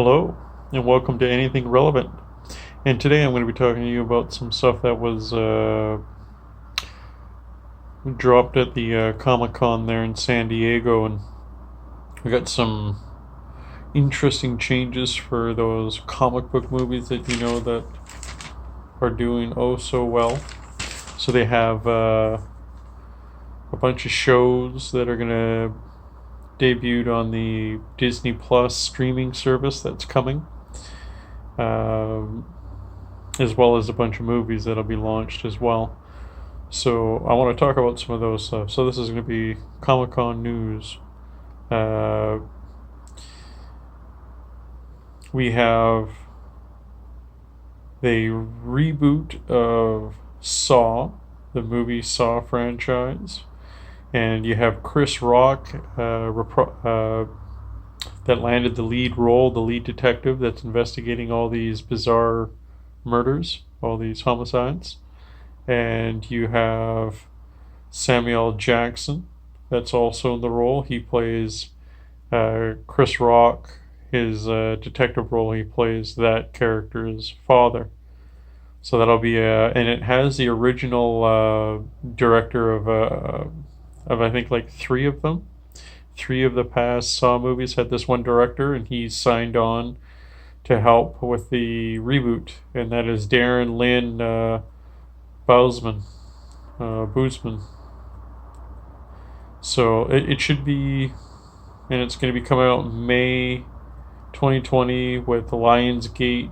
Hello, and welcome to Anything Relevant. And today I'm going to be talking to you about some stuff that was dropped at the Comic Con there in San Diego. And we got some interesting changes for those comic book movies that that are doing oh so well. So they have a bunch of shows that are going to debut on the Disney Plus streaming service that's coming. As well as a bunch of movies that'll be launched as well. So I want to talk about some of those stuff. So this is going to be Comic Con news. We have the reboot of Saw, the movie Saw franchise, and you have Chris Rock that landed the lead role, the lead detective that's investigating all these bizarre murders, all these homicides. And you have Samuel Jackson that's also in the role. He plays Chris Rock. His detective role, he plays that character's father. So that'll be and it has the original director of I think like three of them. Three of the past Saw movies had this one director, and he's signed on to help with the reboot, and that is Darren Lynn Bousman. So it should be, and it's going to be coming out in May 2020 with Lionsgate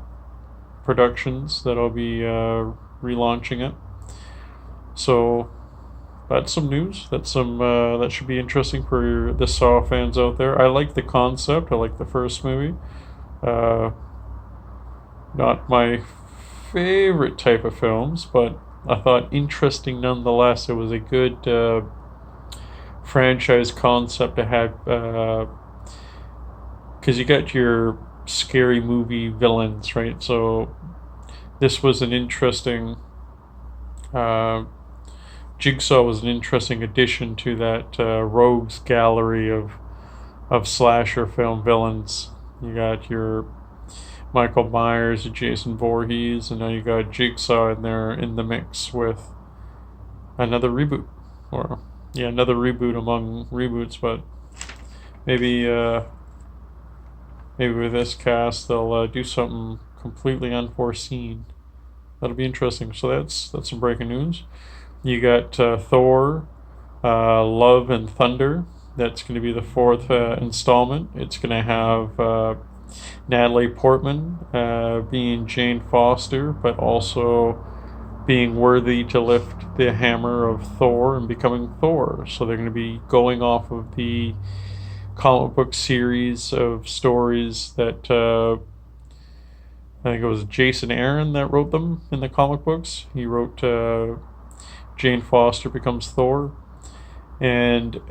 Productions that'll be relaunching it. So that's some news. That's some that should be interesting for the Saw fans out there. I like the concept. I like the first movie. Not my favorite type of films, but I thought interesting nonetheless. It was a good franchise concept to have, because you got your scary movie villains, right? So this was an interesting. Jigsaw was an interesting addition to that rogues gallery of slasher film villains. You got your Michael Myers, Jason Voorhees, and now you got Jigsaw in there in the mix with another reboot, or another reboot among reboots. But maybe maybe with this cast they'll do something completely unforeseen. That'll be interesting. So that's some breaking news. You got Thor, Love and Thunder. That's going to be the fourth installment. It's going to have Natalie Portman being Jane Foster, but also being worthy to lift the hammer of Thor and becoming Thor. So they're going to be going off of the comic book series of stories that I think it was Jason Aaron that wrote them in the comic books. He wrote Jane Foster becomes Thor. And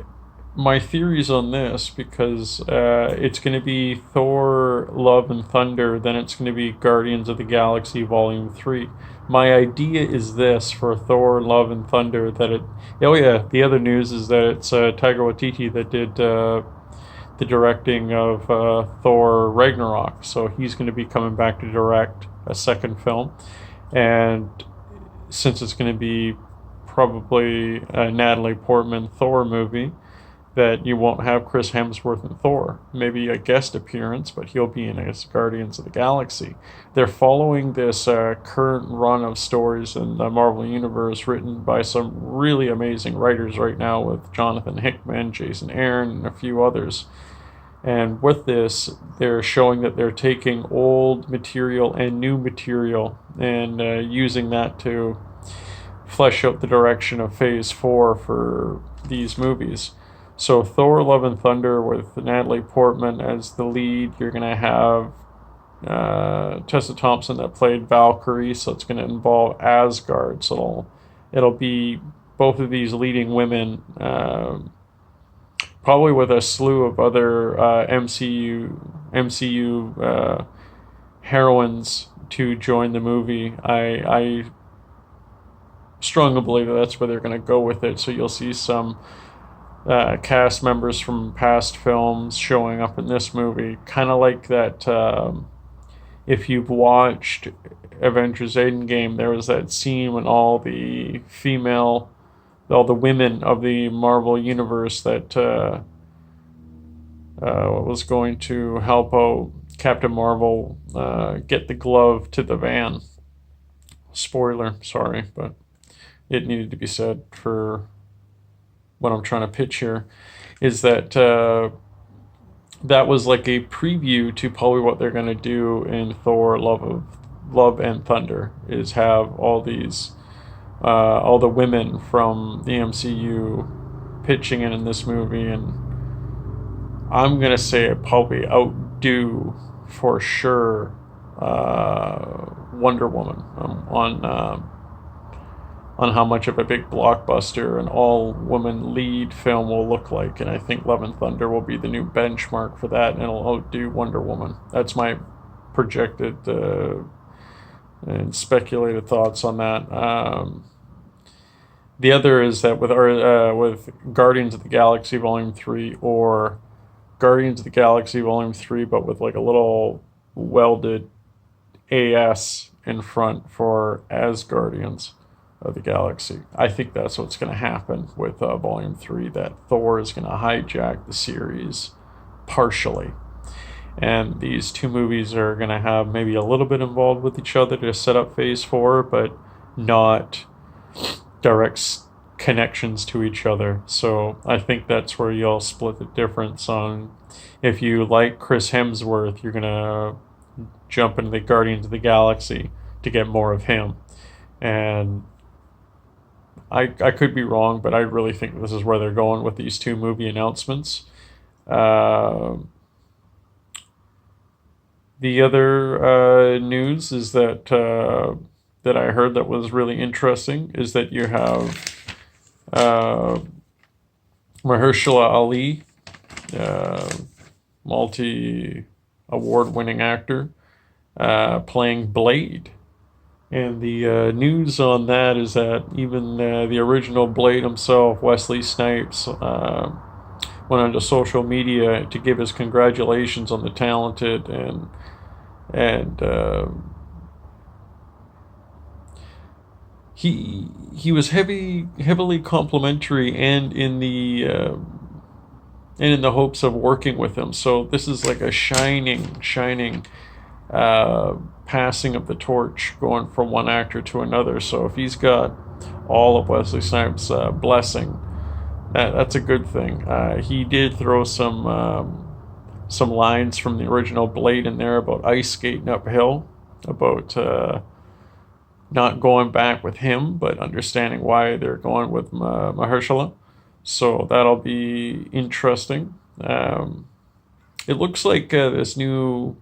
my theories on this, because it's going to be Thor, Love and Thunder, then it's going to be Guardians of the Galaxy Volume 3. My idea is this for Thor, Love and Thunder, that the other news is that it's Taika Waititi that did the directing of Thor Ragnarok. So he's going to be coming back to direct a second film. And since it's going to be probably a Natalie Portman Thor movie, that you won't have Chris Hemsworth in Thor. Maybe a guest appearance, but he'll be in as Guardians of the Galaxy. They're following this current run of stories in the Marvel Universe written by some really amazing writers right now, with Jonathan Hickman, Jason Aaron, and a few others. And with this, they're showing that they're taking old material and new material and using that to flesh out the direction of Phase 4 for these movies. So Thor, Love and Thunder with Natalie Portman as the lead. You're going to have Tessa Thompson that played Valkyrie, so it's going to involve Asgard. So it'll be both of these leading women, probably with a slew of other MCU heroines to join the movie. I strongly believe that that's where they're going to go with it. So you'll see some cast members from past films showing up in this movie. Kind of like that. If you've watched Avengers Endgame, there was that scene when all the women of the Marvel universe that was going to help out Captain Marvel get the glove to the van. Spoiler, sorry, but it needed to be said for what I'm trying to pitch here. Is that that was like a preview to probably what they're going to do in Thor: Love and Thunder. Is have all the women from the MCU pitching in this movie, and I'm gonna say it probably outdo for sure Wonder Woman on how much of a big blockbuster an all-woman lead film will look like, and I think Love and Thunder will be the new benchmark for that, and it'll outdo Wonder Woman. That's my projected and speculated thoughts on that. The other is that with Guardians of the Galaxy Volume 3, or Guardians of the Galaxy Volume 3, but with like a little welded AS in front for Asgardians of the Galaxy. I think that's what's going to happen with Volume 3, that Thor is going to hijack the series partially. And these two movies are going to have maybe a little bit involved with each other to set up Phase 4, but not direct connections to each other. So I think that's where you'll split the difference on. If you like Chris Hemsworth, you're going to jump into the Guardians of the Galaxy to get more of him. And I could be wrong, but I really think this is where they're going with these two movie announcements. The other news is that I heard that was really interesting is that you have Mahershala Ali, multi-award-winning actor, playing Blade. And the news on that is that even the original Blade himself, Wesley Snipes, went onto social media to give his congratulations on the talented and he was heavily complimentary and in the hopes of working with him. So this is like a shining passing of the torch going from one actor to another. So if he's got all of Wesley Snipes' blessing, that's a good thing. He did throw some lines from the original Blade in there about ice skating uphill, about not going back with him, but understanding why they're going with Mahershala. So that'll be interesting. It looks like this new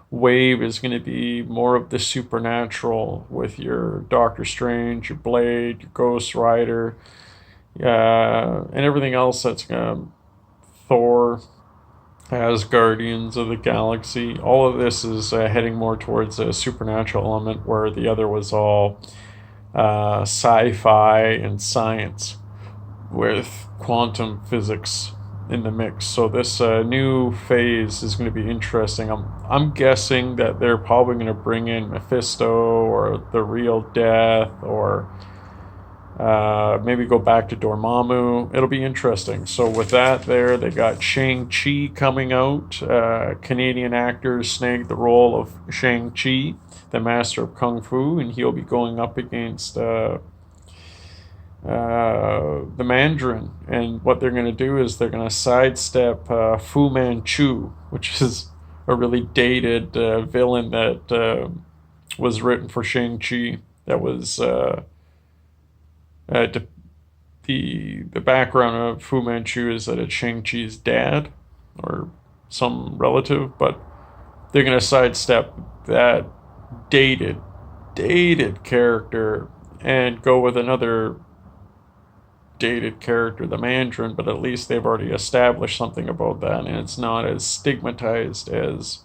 wave is going to be more of the supernatural with your Doctor Strange, your Blade, your Ghost Rider, and everything else that's Thor, as Guardians of the Galaxy. All of this is heading more towards a supernatural element, where the other was all sci-fi and science with quantum physics in the mix. So this new phase is going to be interesting. I'm guessing that they're probably going to bring in Mephisto or the Real Death, or maybe go back to Dormammu. It'll be interesting. So with that there, they got Shang-Chi coming out. Canadian actor snagged the role of Shang-Chi, the master of Kung Fu, and he'll be going up against the Mandarin. And what they're going to do is they're going to sidestep Fu Manchu, which is a really dated villain that was written for Shang-Chi. That was the background of Fu Manchu is that it's Shang-Chi's dad or some relative, but they're going to sidestep that dated character and go with another dated character, the Mandarin, but at least they've already established something about that, and it's not as stigmatized as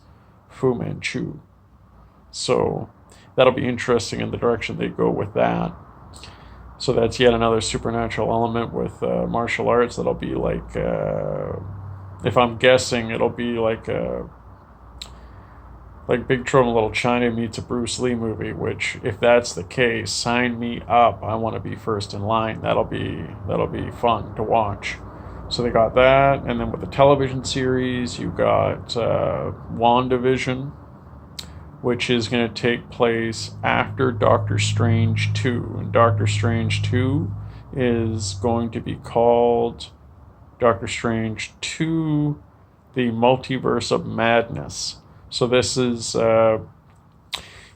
Fu Manchu. So that'll be interesting in the direction they go with that. So that's yet another supernatural element with martial arts. That'll be like, if I'm guessing, it'll be like Big Trouble in Little China meets a Bruce Lee movie. Which, if that's the case, sign me up. I want to be first in line. That'll be fun to watch. So they got that, and then with the television series, you got WandaVision, which is going to take place after Doctor Strange 2. And Doctor Strange 2 is going to be called Doctor Strange 2, The Multiverse of Madness. So this is,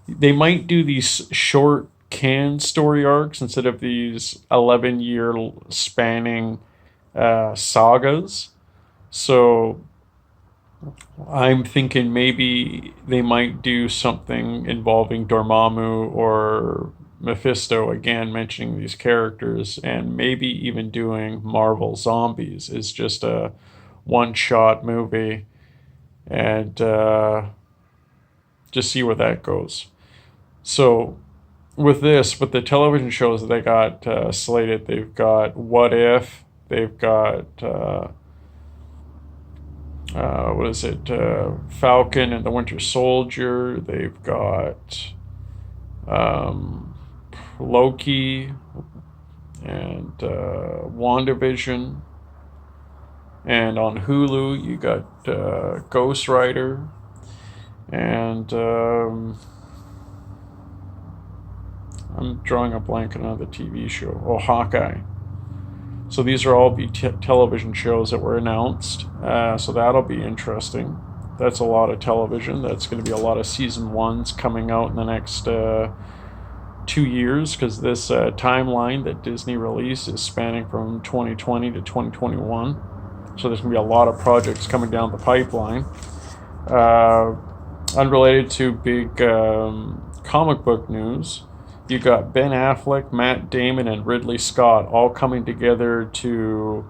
they might do these short canned story arcs instead of these 11-year spanning sagas. So I'm thinking maybe they might do something involving Dormammu or Mephisto, again mentioning these characters, and maybe even doing Marvel Zombies is just a one-shot movie, and just see where that goes. So with the television shows that they got slated, they've got What If, they've got what is it? Falcon and the Winter Soldier. They've got Loki and WandaVision. And on Hulu, you got Ghost Rider. And I'm drawing a blank on another TV show. Oh, Hawkeye. So these are all television shows that were announced. So that'll be interesting. That's a lot of television. That's going to be a lot of season ones coming out in the next 2 years, because this timeline that Disney released is spanning from 2020 to 2021. So there's going to be a lot of projects coming down the pipeline. Unrelated to big comic book news, you got Ben Affleck, Matt Damon, and Ridley Scott all coming together to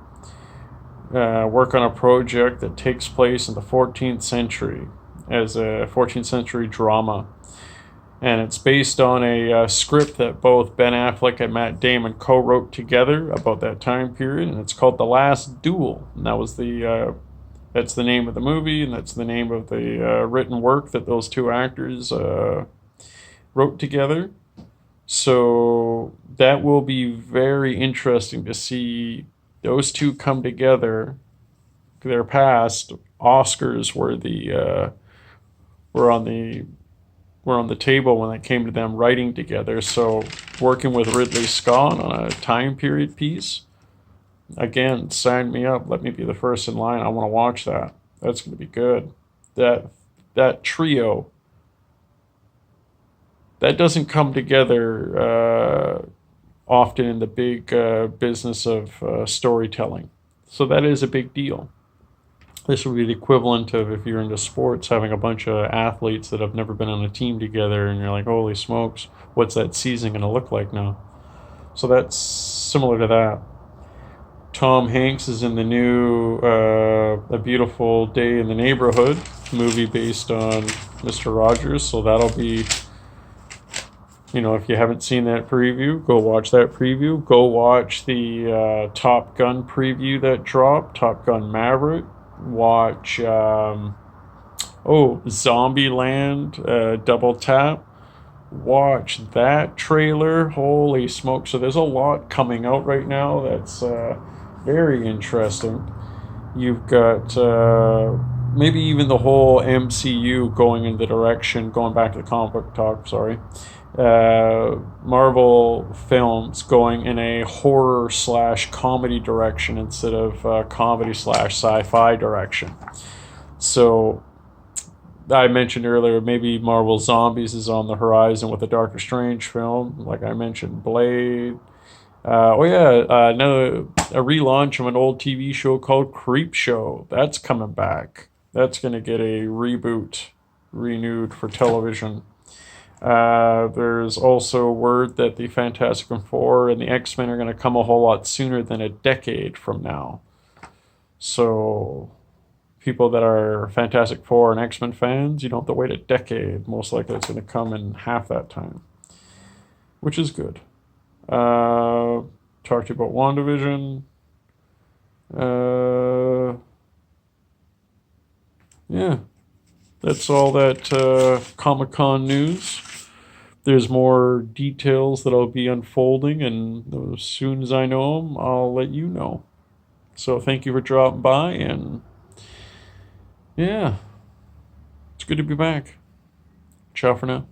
work on a project that takes place in the 14th century as a 14th century drama. And it's based on a script that both Ben Affleck and Matt Damon co-wrote together about that time period, and it's called The Last Duel. And that was that's the name of the movie, and that's the name of the written work that those two actors wrote together. So that will be very interesting to see those two come together. Their past Oscars were on the table when it came to them writing together. So working with Ridley Scott on a time period piece, again, sign me up. Let me be the first in line. I want to watch that. That's going to be good. That trio, that doesn't come together often in the big business of storytelling. So that is a big deal. This would be the equivalent of, if you're into sports, having a bunch of athletes that have never been on a team together, and you're like, holy smokes, what's that season going to look like now? So that's similar to that. Tom Hanks is in the new A Beautiful Day in the Neighborhood movie based on Mr. Rogers. So that'll be, if you haven't seen that preview, go watch that preview. Go watch the Top Gun preview that dropped, Top Gun Maverick. Watch Zombieland, Double Tap. Watch that trailer. Holy smoke. So there's a lot coming out right now that's very interesting. You've got maybe even the whole MCU going in the direction, going back to the comic book talk, sorry. Marvel films going in a horror / comedy direction instead of comedy / sci-fi direction. So I mentioned earlier, maybe Marvel Zombies is on the horizon with a Doctor Strange film. Like I mentioned, Blade. Another a relaunch of an old TV show called Creepshow. That's coming back. That's going to get a reboot, renewed for television. There's also word that the Fantastic Four and the X-Men are going to come a whole lot sooner than a decade from now. So people that are Fantastic Four and X-Men fans, you don't have to wait a decade. Most likely it's going to come in half that time, which is good. Uh, talked to you about WandaVision. Uh, yeah, that's all that Comic Con news. There's more details that I'll be unfolding, and as soon as I know them, I'll let you know. So thank you for dropping by, and yeah, it's good to be back. Ciao for now.